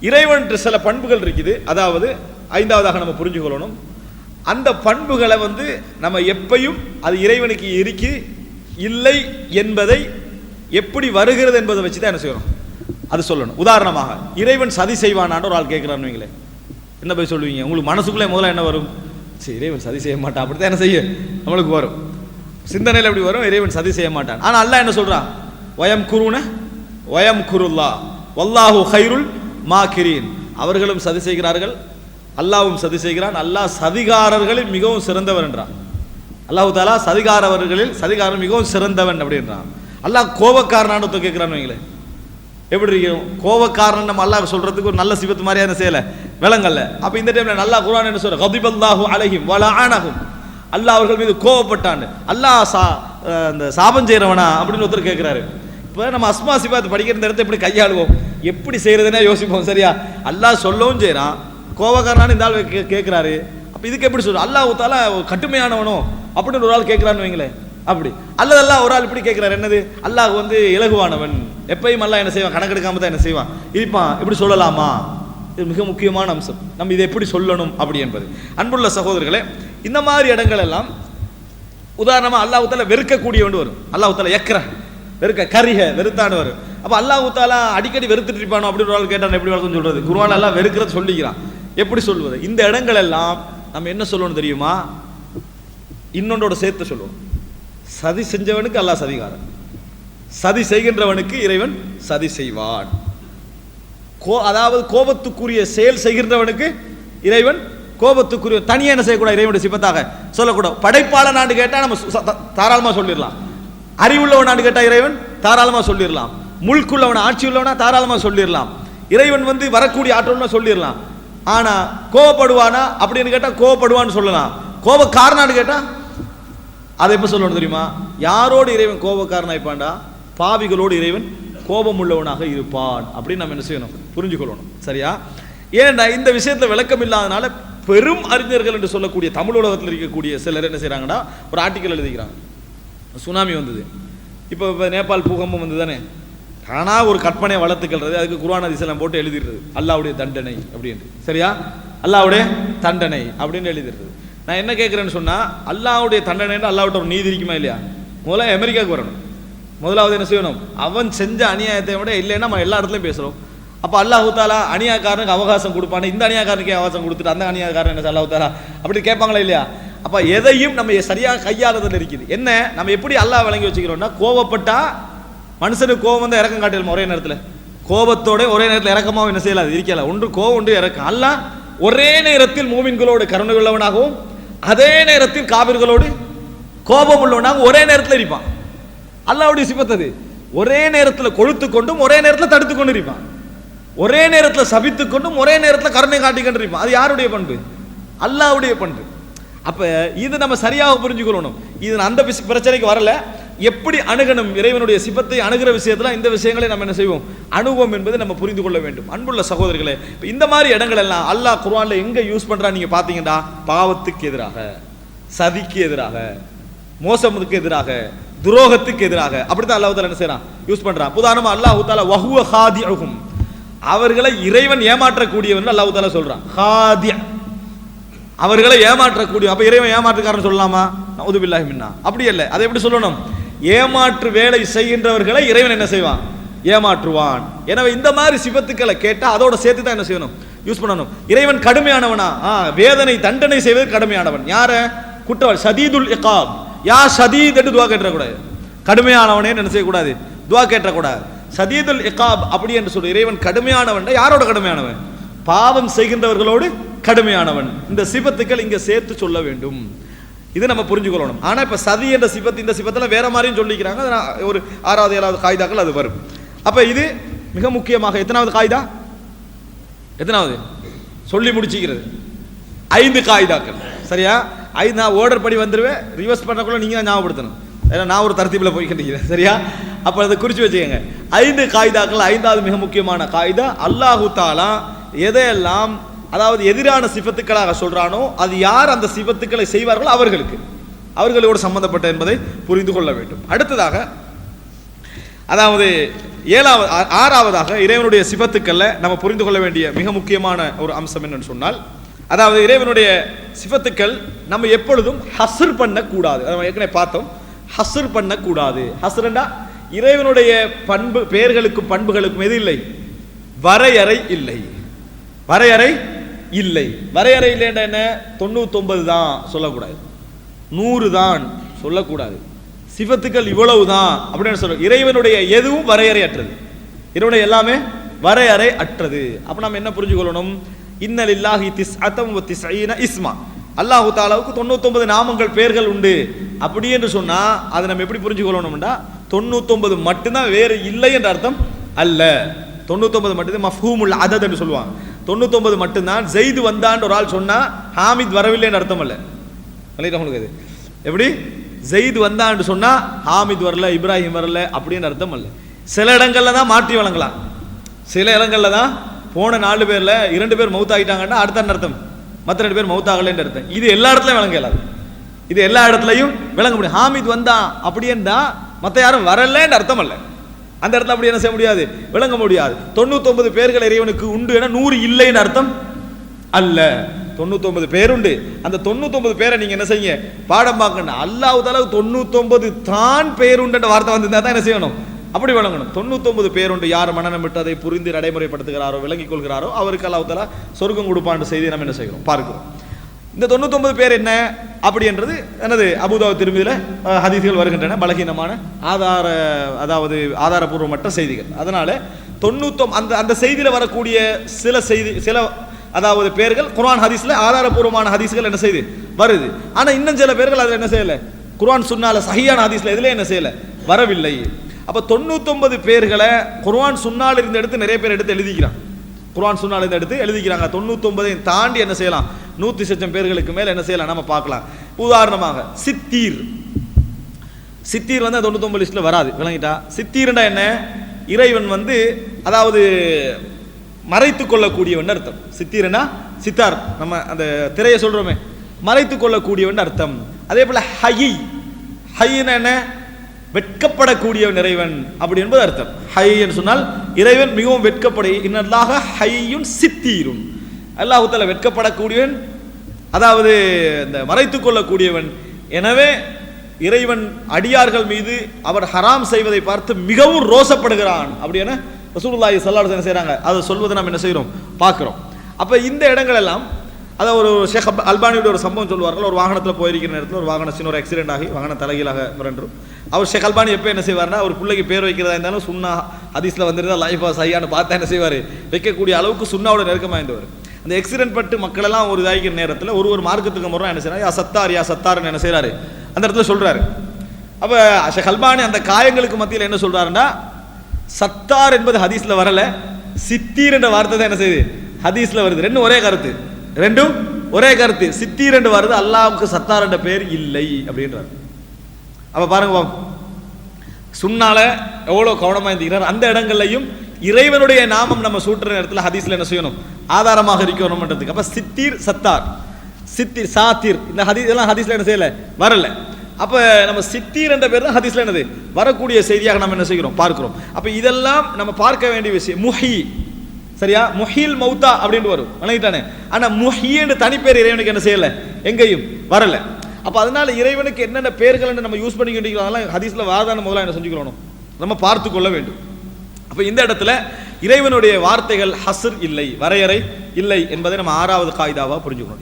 இறைவன் சில பண்புகள் இருக்குது. அதாவது ஐந்தாவதாக நம்ம புரிஞ்சுக்கொள்ளணும், அந்த பண்புகளை நம்ம எப்பையும் அது இறைவனுக்கு இருக்கு இல்லை என்பதை எப்படி வருகிறது என்பதை வச்சு தான் என்ன செய்யணும், அது சொல்லணும். உதாரணமாக இறைவன் சதி செய்வானான்னு ஒரு ஆள் கேட்கிறான்னு வைங்களேன், என்ன போய் சொல்லுவீங்க? உங்களுக்கு மனசுக்குள்ளே முதல்ல என்ன வரும்? சரி, இறைவன் சதி செய்ய மாட்டான், அப்படித்தான் என்ன செய்ய நம்மளுக்கு வரும், சிந்தனையில் எப்படி வரும்? இறைவன் சதி செய்ய மாட்டான். ஆனால் அல்லாஹ் என்ன சொல்றான்? வயம் குருன வயம் குருல்லா வல்லாஹு ஹைருல் மாக்கிரீன். அவர்களும் சதி செய்கிறார்கள், அல்லாஹ்வும் சதி செய்கிறான், அல்லாஹ் சதிகாரர்களில் மிகவும் சிறந்தவர் என்றான். அல்லாஹு தாலா சதிகாரர் மிகவும் சிறந்தவன் அப்படின்றான். அல்லாஹ் கோபக்காரனான்னு கேட்கிறான்னு வைங்களேன், எப்படி இருக்கும்? கோபக்காரன் நம்ம அல்லாஹ் சொல்றதுக்கு ஒரு நல்ல சிபத்து மாதிரியா என்ன செய்யல, விளங்கல்ல. அப்ப இந்த டைம்ல நல்லா குர்ஆன் என்ன சொல்ற? கதிபல்லாஹு அலைஹிம் வலஅனஹும். அல்லாஹ் அவர்கள் மீது கோபப்பட்டான். அல்லாஹ் அந்த சாபம் செய்யறவனா அப்படின்னு ஒருத்தர் கேட்கிறாரு. இப்போ நம்ம அஸ்மா சிபாத் படிக்கிற இந்த இடத்த எப்படி கையாளுவோம், எப்படி செய்யறதுன்னா யோசிப்போம். சரியா? அல்லாஹ் சொல்லவும் செய்யறான், கோபக்காரனான்னு இந்த ஆள் கேட்கிறாரு. அப்ப இதுக்கு எப்படி சொல்ற? அல்லாஹ் தாலா கடுமையானவனோ அப்படின்னு ஒரு ஆள் கேட்கிறான்னு வைங்களேன். அப்படி அல்லதெல்லாம் ஒரு ஆள் இப்படி கேட்கிறார், என்னது? அல்லாஹ் இலகுவானவன், எப்பயும் அல்லாஹ் என்ன செய்வான், கணக்கெடுக்காம தான் என்ன செய்வான் இருப்பான். இப்படி சொல்லலாமா? இது மிக முக்கியமான அம்சம். நம்ம இதை எப்படி சொல்லணும் அப்படி என்பது. அன்புள்ள சகோதரர்களே, இந்த மாதிரி இடங்கள் எல்லாம் உதாரணமா அல்லாஹ் தாலா வெறுக்கக்கூடியவன் வரும். அல்லாஹ் தாலா வெறுக்க கரிக வெறுத்தான்னு வரும். அப்ப அல்லாஹ் தாலா அடிக்கடி வெறுத்துட்டு இருப்பானோ அப்படின்னு ஒரு ஆள் கேட்டான், எப்படி வழக்கம் சொல்றது? குர்ஆன் எல்லாம் வெறுக்கிறது சொல்லிக்கிறான், எப்படி சொல்வது? இந்த இடங்கள் எல்லாம் நம்ம என்ன சொல்லணும் தெரியுமா? இன்னொன்றோட சேர்த்து சொல்லுவோம். சதி செஞ்சவனுக்கு அல்லாஹ் சதிகாரன், சதி செய்கின்றவனுக்கு இறைவன் சதி செய்வான். அதாவது கோபத்துக்குரிய செயல் செய்கின்றவனுக்கு இறைவன் கோபத்துக்குரிய, தனியாக என்ன செய்யக்கூடாது, இறைவனுடைய சிபத்தாக சொல்லக்கூடாது. படைப்பாளனான்னு கேட்டால் நம்ம தாராளமாக சொல்லிடலாம். அறிவுள்ளவனான்னு கேட்டால் இறைவன் தாராளமாக சொல்லிடலாம். முல்குள்ளவன், ஆட்சி உள்ளவனா தாராளமாக சொல்லிடலாம். இறைவன் வரக்கூடிய ஆற்றல்னா சொல்லிடலாம். ஆனா கோபப்படுவானா அப்படின்னு கேட்டா கோபப்படுவான்னு சொல்லலாம். கோபக்காரனான்னு கேட்டா அதை எப்ப சொல்லணும் தெரியுமா? யாரோடு இறைவன் கோபக்காரனா இருப்பான்டா? பாவிகளோடு இறைவன் கோபம் உள்ளவனாக இருப்பான் அப்படின்னு நம்ம என்ன செய்யணும், புரிஞ்சுக்கொள்ளணும். சரியா? ஏன்டா இந்த விஷயத்துல விளக்கம் இல்லாதனால பெரும் அறிஞர்கள் என்று சொல்லக்கூடிய தமிழ் உலகத்தில் இருக்கக்கூடிய சிலர் என்ன செய்யறாங்கன்னா, ஒரு ஆர்டிக்கல் எழுதிக்கிறாங்க. சுனாமி வந்தது, இப்போ நேபாள் பூகம்பம் வந்து தானே, ஆனா ஒரு கற்பனை வளர்த்துக்கிறது, அதுக்கு குர்ஆன் ஹதீஸ் எல்லாம் போட்டு எழுதிடுறது அல்லாஹ்வுடைய தண்டனை அப்படின்னு. சரியா? அல்லாஹ்வுடைய தண்டனை அப்படின்னு எழுதிடுறது. நான் என்ன கேட்கிறேன்னு சொன்னா, அல்லாஹ்வுடைய தண்டனை அல்லாஹ்விட்ட ஒரு நீதி இருக்குமா இல்லையா? முதல்ல அமெரிக்காவுக்கு வரணும். முதலாவது என்ன செய்யணும்? அவன் செஞ்ச அநியாயத்தை விட இல்லைன்னா நம்ம எல்லா இடத்துலையும் பேசுறோம். அப்ப அல்லாஹ் தாலா அநியாயக்காரனுக்கு அவகாசம் கொடுப்பானே, இந்த அநியாயக்காரனுக்கு அவகாசம் கொடுத்துட்டு அந்த அநியாயக்காரன் என்ன அல்லாஹ் தாலா அப்படி கேட்பாங்களா இல்லையா? அப்ப எதையும் நம்ம சரியாக கையாளுதல் இருக்குது. என்ன நம்ம எப்படி அல்லாஹ் விளங்கி வச்சுக்கிறோம்னா, கோபப்பட்டா மனுஷனுக்கு கோபம் வந்து இறக்கம் காட்டிடும். ஒரே நேரத்தில் கோபத்தோட ஒரே நேரத்தில் இறக்கமாகவும் என்ன செய்யலாம், இருக்கல. ஒன்று கோபம் ஒன்று இறக்கம். அல்லாஹ் ஒரே நேரத்தில் மூமின்களோடு கருணை உள்ளவனாகவும் அதே நேரத்தில் காபிர்களோடு கோபம் உள்ளவனாகவும் ஒரே நேரத்தில் இருப்பான். அல்லாஹ்வுடைய சிபத் அது. ஒரே நேரத்தில் கொழுத்து கொண்டும் ஒரே நேரத்தில் தடுத்து கொண்டு இருப்பான். ஒரே நேரத்தில் சபித்து கொண்டும் ஒரே நேரத்தில் கருணை காட்டி கொண்டு இருப்பான். அது யாருடைய பண்பு? அல்லாஹ்வுடைய பண்பு. அப்ப இது நம்ம சரியாக புரிஞ்சுக்கொள்ளணும். இது அந்த பிரச்சனைக்கு வரல, எப்படி அணுகணும் இறைவனுடைய சிபத்தை அணுகிற விஷயத்துல இந்த விஷயங்களை நம்ம என்ன செய்வோம், அனுபவம் என்பதை நம்ம புரிந்து கொள்ள வேண்டும். அன்புள்ள சகோதரர்களே, இந்த மாதிரி இடங்கள் எல்லாம் அல்லாஹ் குர்ஆன்ல எங்க யூஸ் பண்றா நீங்க பாத்தீங்கன்னா, பாவத்துக்கு எதிராக, சதிக்கு எதிராக, மோசமுக்கு எதிராக, துரோகத்துக்கு எதிராக அப்படித்தான் அல்லாஹ் தஆலா என்ன செய்றான், யூஸ் பண்றான். உதாரணமா அல்லாஹ் தஆலா வஹுவ ஹாதிஉஹும், அவர்களை இறைவன் ஏமாற்றக்கூடியவன் அல்லாஹ் தஆலா சொல்றான். ஹாதி, அவர்களை ஏமாற்றக்கூடிய. அப்ப இறைவன் ஏமாற்றுக்காரன் சொல்லலாமா? நஊது பில்லாஹி மின்னா. அப்படி இல்லை. அதை எப்படி சொல்லணும்? ஏமாற்று வேலை செய்கின்றவர்களை இறைவன் என்ன செய்வான், ஏமாற்றுவான். எனவே இந்த மாதிரி சிபத்துக்களை கேட்டா அதோட சேர்த்து தான் என்ன செய்யணும், யூஸ் பண்ணணும். இறைவன் கடுமையானவனா? வேதனை தண்டனை செய்வது கடுமையானவன். யார? குற்றவாளி. ஷதீதுல் இகாப், யா ஷதீத் என்று துஆ கேட்டக்கூடாது. கடுமையானவனே என்ன செய்யக்கூடாது, துஆ கேட்டக்கூடாது. ஷதீதுல் இகாப் அப்படி என்று சொல்ற இறைவன் கடுமையானவன். யாரோட கடுமையானவன்? பாவம் செய்கின்றவர்களோடு கடுமையானவன். இந்த சிபத்துக்கள் இங்க சேர்த்து சொல்ல வேண்டும். இது நம்ம புரிஞ்சுக்கொள்ளணும். ஆனா இப்ப சதி என்ற சிபத்து, இந்த சிபத்தில் வேற மாதிரியும் சொல்லிக்கிறாங்க. ஒரு 6வது 7வது காய்தாக்கள் அது வரும். அப்ப இது மிக முக்கியமாக எத்தனாவது காய்தா, எத்தனாவது சொல்லி முடிச்சுக்கிறது? 5 காய்தாக்கள். சரியா? 5 நான் ஆர்டர் படி வந்துருவேன், ரிவர்ஸ் பண்ணக்குள்ள நீங்க ஞாபகப்படுத்தணும். ஏன்னா நான் ஒரு தரத்தீபில் போய்கிட்டு. சரியா? அப்ப அதை குறிச்சு வச்சுக்கோங்க. 5 காய்தாக்கள். 5வது மிக முக்கியமான காய்தா, அல்லாஹு தஆலா எதையெல்லாம் அதாவது எதிரான சிபத்துக்களாக சொல்றானோ அது யார் அந்த சிபத்துக்களை செய்வார்களோ அவர்களோடு சம்பந்தப்பட்ட என்பதை புரிந்து கொள்ள வேண்டும். அடுத்ததாக அதாவது ஆறாவதாக இறைவனுடைய சிபத்துக்கள்ல நம்ம புரிந்து கொள்ள வேண்டிய மிக முக்கியமான ஒரு அம்சம் என்னன்னு சொன்னால், அதாவது இறைவனுடைய சிபத்துக்கள் நம்ம எப்பொழுதும் ஹஸ்ர் பண்ணக்கூடாது. நம்ம ஏற்கனவே பார்த்தோம், ஹஸ்ர் பண்ணக்கூடாது. ஹஸ்ரண்டா இறைவனுடைய பண்பு பெயர்களுக்கும் பண்புகளுக்கும் எது இல்லை? வரையறை இல்லை. வரையறை இல்லை. வரையறை இல்லைன்னா என்ன? 99 தான் சொல்லக்கூடாது, 100 தான் சொல்லக்கூடாது, சிபத்துக்கள் இவ்வளவு தான் அப்படின்னு சொல்ற. இறைவனுடைய எதுவும் வரையறை அற்றது. இறைவனுடைய எல்லாமே வரையறை அற்றது. அப்ப நம்ம என்ன புரிஞ்சுக்கொள்ளணும்? இன்னலில்லாஹி திஸ்அத்தம் வ திஸ்ஈன இஸ்மா, அல்லாஹு தஆலாவுக்கு 99 நாமங்கள் பெயர்கள் உண்டு அப்படி என்று சொன்னா அதை நம்ம எப்படி புரிஞ்சுக்கொள்ளணும்னா 99 மட்டும்தான், வேறு இல்லை என்ற அர்த்தம் அல்ல. 99 மட்டும்தான் மஃஹூமுல் அதத் என்று சொல்லுவாங்க. 99 மட்டும்தான். ஜெயிது வந்தான்னு ஒரு ஆள் சொன்னா ஹாமித் வரவில்லைன்னு அர்த்தம் அல்ல. உங்களுக்கு இது எப்படி? ஜெயிது வந்தான்னு சொன்னா ஹாமித் வரல, இப்ராஹிம் வரல அப்படின்னு அர்த்தம் அல்ல. சில இடங்கள்ல தான் மாற்றி வழங்கலாம். சில இடங்கள்ல தான் போன 4 பேர்ல 2 பேர் மவுத் ஆகிட்டாங்கன்னா அடுத்த அர்த்தம், மற்ற 2 பேர் மவுத் ஆகலைன்னு அர்த்தம். இது எல்லா இடத்துலையும் விளங்க இயலாது. இது எல்லா இடத்துலையும் விளங்க முடியும். ஹாமித் வந்தான் அப்படின்னா மற்ற யாரும் வரலன்னு அர்த்தம் அல்ல. அந்த இடத்துல அப்படி என்ன செய்ய முடியாது, விளங்க முடியாது. 99 பேர்கள் இறைவனுக்கு உண்டு என 100 இல்லைன்னு அர்த்தம் அல்ல. 99 பேர் உண்டு. அந்த 99 பேரை நீங்க என்ன செய்ய பாடம் பார்க்கணும். அல்லாஹ் தஆலா 99 தான் பேர் உண்டு என்ற வார்த்தை வந்திருந்தா தான் என்ன செய்யணும், அப்படி விளங்கணும். 99 பேர் உண்டு. யார் மனநம் விட்டு அதை புரிந்து நடைமுறைப்படுத்துகிறாரோ விளங்கிக் கொள்கிறாரோ அவருக்கு அல்லாஹ் தஆலா சொர்க்கம் கொடுப்பான்னு செய்தி நம்ம என்ன செய்கிறோம் பார்க்கிறோம். இந்த 99 பேர் என்ன அப்படி என்றது என்னது? அபூதாவுத் திர்மிதியில ஹதீஸ்கள் வருகின்றன, பலகீனமான ஆதாரபூர்வமற்ற செய்திகள். அதனால 99 அந்த செய்தியில வரக்கூடிய சில அதாவது பேர்கள் குர்ஆன் ஹதீஸ்ல ஆதாரபூர்வமான ஹதீஸ்கள் என்ன செய்து வருது. ஆனா இன்னும் சில பேர்கள் அதை என்ன செய்யல, குர்ஆன் சுன்னால சஹீஹான ஹதீஸ்ல இதுல என்ன செய்யல, வரவில்லை. அப்ப 99 பேர்களை குர்ஆன் சுன்னால இருந்து எடுத்து நிறைய பேர் எடுத்து எழுதிக்கிறாங்க. குர்ஆன் சுன்னால இருந்து எடுத்து எழுதிக்கிறாங்க. 99 தாண்டி என்ன செய்யலாம், 100,000 பேர்களுக்கு மேல என்ன செய்யலாம் நம்ம பார்க்கலாம். உதாரணமாக சித்தீர் வந்து 99 லிஸ்ட்ல வராது. விளங்கிட்டா? சித்தீர்னா என்ன? இறைவன் வந்து அதாவது மறைத்துக் கொள்ளக்கூடியவன் அர்த்தம். சித்தீர்னா சித்தார், நம்ம அந்த திரையை சொல்றோமே, மறைத்துக் கொள்ளக்கூடியவன் அர்த்தம். அதே போல ஹைனா என்ன? வெட்கப்படக்கூடியவன் இறைவன் அப்படி என்பது அர்த்தம். ஹை என்று சொன்னால் இறைவன் மிகவும் வெட்கப்பட, இன்னல்லாஹ ஹய்யுன் சித்தீரும், அல்லாஹ் தஆலா வெட்கப்படக்கூடியவன், அதாவது இந்த மறைத்துக் கொள்ளக்கூடியவன். எனவே இறைவன் அடியார்கள் மீது அவர் ஹராம் செய்வதை பார்த்து மிகவும் ரோசப்படுகிறான் அப்படி என ரசூலுல்லாஹி ஸல்லல்லாஹு அலைஹி வஸல்லம் செய்றாங்க. அதை சொல்வதை நம்ம என்ன செய்கிறோம் பார்க்கிறோம். அப்ப இந்த இடங்கள் எல்லாம் அதை ஒரு ஷேக் அல்பானியோட ஒரு சம்பவம் சொல்வார்கள். ஒரு வாகனத்தில் போயிருக்கிற நேரத்தில் ஒரு வாகனம் சின்ன ஒரு ஆக்சிடென்ட் ஆகி வாகனம் தலைகீழாக புரண்டும். அவர் ஷேக் அல்பானி எப்போ என்ன செய்வார்னா, ஒரு பிள்ளைக்கு பேர் வைக்கிறதா இருந்தாலும் சுன்னா ஹதீஸ்ல வந்துருந்தா லைஃபா சையான்னு பார்த்தா என்ன செய்வார், வைக்கக்கூடிய அளவுக்கு சுன்னாவோட நெருக்கமாக இருந்தவர். அந்த ஆக்சிடென்ட் பட்டு மக்கள் எல்லாம் ஒரு இதாகிற நேரத்தில் ஒரு மார்க்கத்துக்கு முறை என்ன செய்யறாரு, யா சத்தார்னு என்ன செய்யறாரு அந்த இடத்துல சொல்றாரு. அப்ப ஷேக் அல்பானி அந்த காயங்களுக்கு மத்தியில் என்ன சொல்றாருன்னா, சத்தார் என்பது ஹதீஸ்ல வரல, சித்தீர் என்ற வார்த்தை தான் என்ன செய்யுது ஹதீஸ்ல வருது. ரெண்டும் ஒரே கருத்து. சித்தீர் என்று வருது, அல்லாஹ்வுக்கு சத்தார் என்ற பெயர் இல்லை அப்படின்றார். அப்ப பாருங்க சுன்னால எவ்வளவு கவனமா இருந்துக்கிறார். அந்த இடங்கள்லையும் இறைவனுடைய நாமம் நம்ம சூட்டுற நேரத்தில் ஹதீஸ்ல என்ன செய்யணும், ஆதாரமாக இருக்கணும்ன்றதுக்கு. அப்ப சித்தீர் சத்தார், சித்தீர் சாத்தீர் இந்த ஹதீஸ் எல்லாம் ஹதீஸ்ல என்ன செய்யல, வரல. அப்ப நம்ம சித்தீர் என்ற பேர் தான் ஹதீஸ்ல என்னது வரக்கூடிய செய்தியாக நம்ம என்ன செய்கிறோம் பார்க்கிறோம். அப்ப இதெல்லாம் நம்ம பார்க்க வேண்டிய விஷயம். முஹி, சரியா, முஹில் மௌத்தா அப்படின்னு வரும், வணங்கிட்டானே. ஆனா முஹின்னு தனிப்பேர் இறைவனுக்கு என்ன செய்யல, எங்கேயும் வரல. அப்ப அதனால இறைவனுக்கு என்னென்ன பேர்கள் நம்ம யூஸ் பண்ணிக்கிட்டு ஹதீஸ்ல வாதான முதல்ல என்ன செஞ்சுக்கணும், நம்ம பார்த்து கொள்ள வேண்டும். அப்ப இந்த இடத்துல இறைவனுடைய வார்த்தைகள் ஹஸ்ர் இல்லை, வரையறை இல்லை என்பதை நம்ம 6வது காயிதாவா புரிஞ்சுக்கணும்.